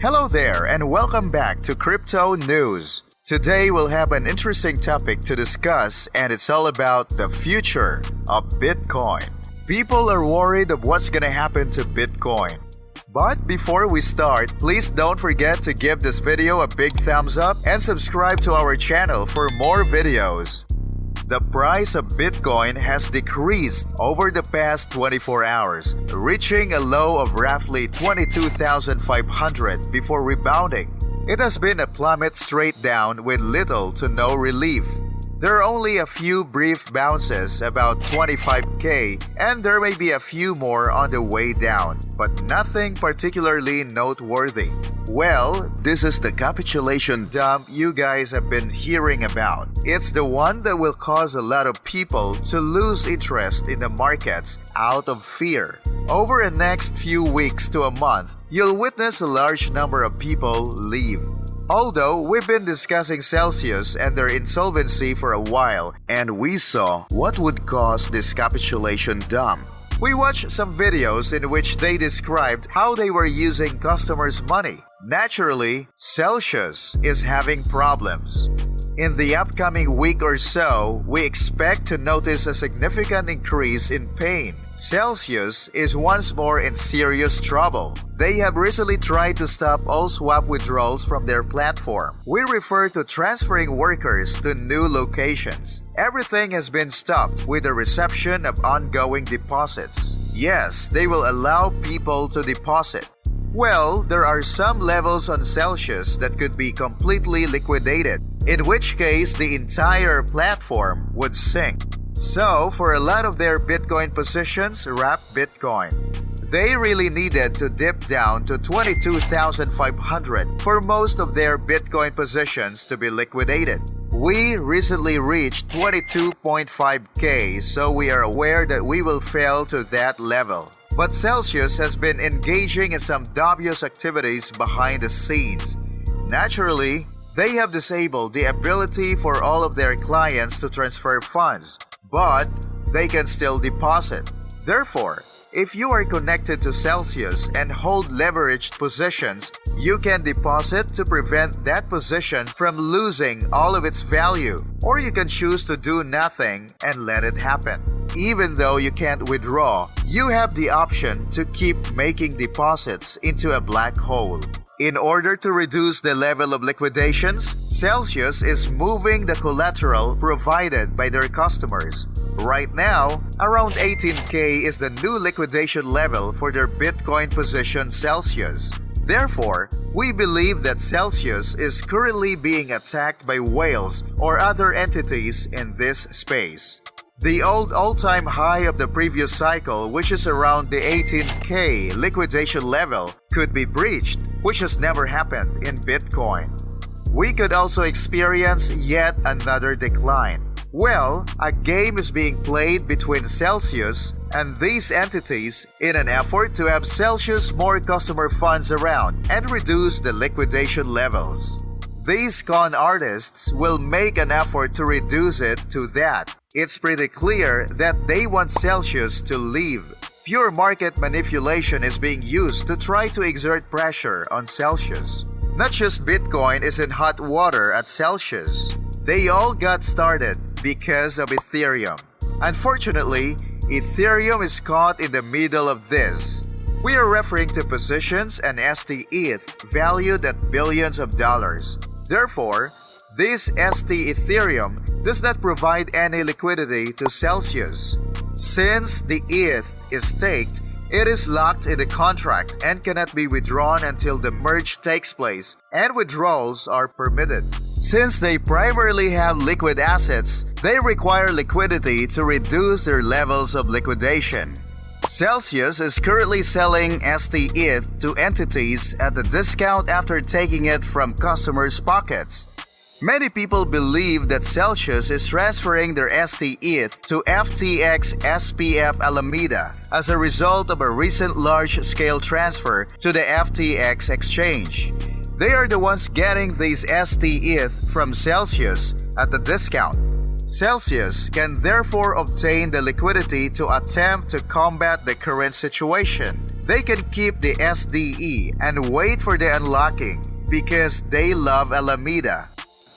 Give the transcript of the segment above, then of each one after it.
Hello there and welcome back to Crypto News. Today we'll have an interesting topic to discuss and it's all about the future of Bitcoin. People are worried of what's gonna happen to Bitcoin. But before we start, please don't forget to give this video a big thumbs up and subscribe to our channel for more videos. The price of Bitcoin has decreased over the past 24 hours, reaching a low of roughly 22,500 before rebounding. It has been a plummet straight down with little to no relief. There are only a few brief bounces, about 25k, and there may be a few more on the way down, but nothing particularly noteworthy. Well, this is the capitulation dump you guys have been hearing about. It's the one that will cause a lot of people to lose interest in the markets out of fear. Over the next few weeks to a month, you'll witness a large number of people leave. Although we've been discussing Celsius and their insolvency for a while, and we saw what would cause this capitulation dump. We watched some videos in which they described how they were using customers' money. Naturally, Celsius is having problems. In the upcoming week or so, we expect to notice a significant increase in pain. Celsius is once more in serious trouble. They have recently tried to stop all swap withdrawals from their platform. We refer to transferring workers to new locations. Everything has been stopped with the reception of ongoing deposits. Yes, they will allow people to deposit. Well, there are some levels on Celsius that could be completely liquidated, in which case the entire platform would sink. So, for a lot of their Bitcoin positions, wrap Bitcoin. They really needed to dip down to 22,500 for most of their Bitcoin positions to be liquidated. We recently reached 22.5k, so we are aware that we will fail to that level. But Celsius has been engaging in some dubious activities behind the scenes. Naturally, they have disabled the ability for all of their clients to transfer funds, but they can still deposit. Therefore, if you are connected to Celsius and hold leveraged positions, you can deposit to prevent that position from losing all of its value, or you can choose to do nothing and let it happen. Even though you can't withdraw, you have the option to keep making deposits into a black hole. In order to reduce the level of liquidations, Celsius is moving the collateral provided by their customers. Right now, around 18k is the new liquidation level for their Bitcoin position Celsius. Therefore, we believe that Celsius is currently being attacked by whales or other entities in this space. The old all-time high of the previous cycle, which is around the 18k liquidation level, could be breached, which has never happened in Bitcoin. We could also experience yet another decline. Well, a game is being played between Celsius and these entities in an effort to have Celsius more customer funds around and reduce the liquidation levels. These con artists will make an effort to reduce it to that. It's pretty clear that they want Celsius to leave. Pure market manipulation is being used to try to exert pressure on Celsius. Not just Bitcoin is in hot water at Celsius. They all got started because of Ethereum. Unfortunately, Ethereum is caught in the middle of this. We are referring to positions and ST-ETH valued at billions of dollars. Therefore, this ST Ethereum does not provide any liquidity to Celsius. Since the ETH is staked, it is locked in the contract and cannot be withdrawn until the merge takes place and withdrawals are permitted. Since they primarily have liquid assets, they require liquidity to reduce their levels of liquidation. Celsius is currently selling ST-ETH to entities at a discount after taking it from customers' pockets. Many people believe that Celsius is transferring their ST-ETH to FTX SPF Alameda as a result of a recent large-scale transfer to the FTX exchange. They are the ones getting these ST-ETH from Celsius at a discount. Celsius can therefore obtain the liquidity to attempt to combat the current situation. they can keep the SDE and wait for the unlocking because they love Alameda.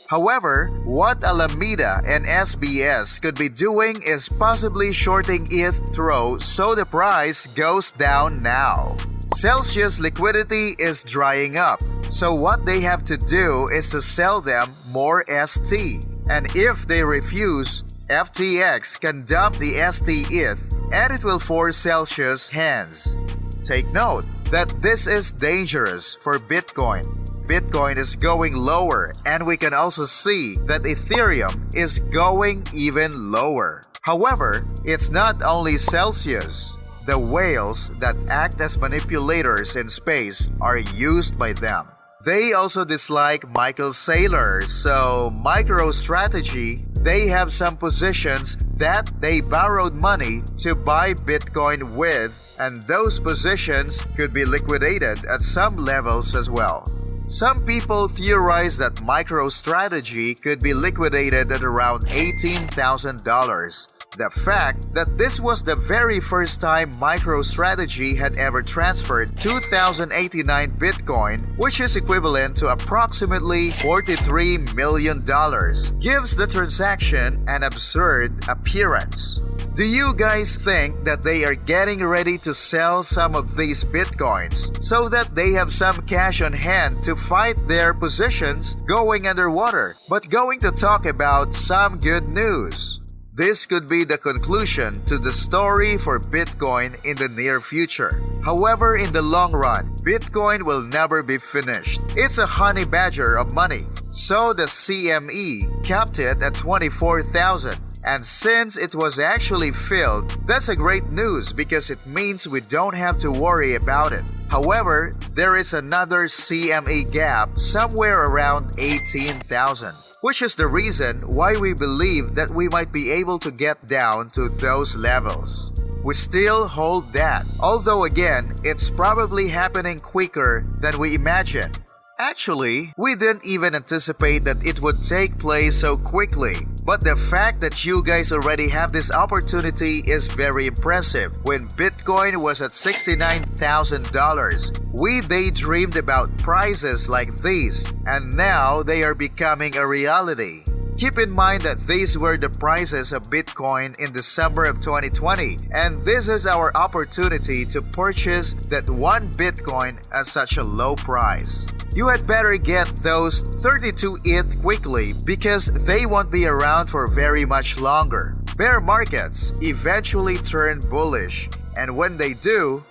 However, what Alameda and SBS could be doing is possibly shorting ETH through so the price goes down now. Celsius liquidity is drying up, so what they have to do is to sell them more ST. And if they refuse, FTX can dump the ST ETH and it will force Celsius' hands. Take note that this is dangerous for Bitcoin. Bitcoin is going lower, and we can also see that Ethereum is going even lower. However, it's not only Celsius. The whales that act as manipulators in space are used by them. They also dislike Michael Saylor, so MicroStrategy, they have some positions that they borrowed money to buy Bitcoin with, and those positions could be liquidated at some levels as well. Some people theorize that MicroStrategy could be liquidated at around $18,000. The fact that this was the very first time MicroStrategy had ever transferred 2,089 Bitcoin, which is equivalent to approximately $43 million, gives the transaction an absurd appearance. Do you guys think that they are getting ready to sell some of these Bitcoins so that they have some cash on hand to fight their positions going underwater? But going to talk about some good news. This could be the conclusion to the story for Bitcoin in the near future. However, in the long run, Bitcoin will never be finished. It's a honey badger of money. So the CME capped it at 24,000. And since it was actually filled, that's a great news because it means we don't have to worry about it. However, there is another CME gap somewhere around 18,000. Which is the reason why we believe that we might be able to get down to those levels. We still hold that, although again, it's probably happening quicker than we imagine. Actually, we didn't even anticipate that it would take place so quickly. But the fact that you guys already have this opportunity is very impressive. When Bitcoin was at $69,000, we daydreamed about prices like these, and now they are becoming a reality. Keep in mind that these were the prices of Bitcoin in December of 2020, and this is our opportunity to purchase that one Bitcoin at such a low price. You had better get those 32 ETH quickly because they won't be around for very much longer. Bear markets eventually turn bullish, and when they do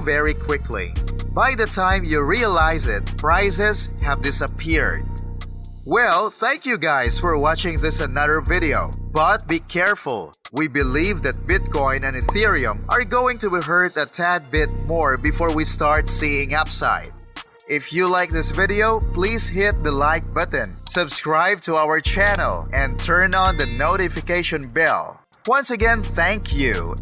very quickly. By the time you realize it, prices have disappeared. Well, thank you guys for watching this another video. But be careful. We believe that Bitcoin and Ethereum are going to be hurt a tad bit more before we start seeing upside. If you like this video, please hit the like button, subscribe to our channel, and turn on the notification bell. Once again, thank you.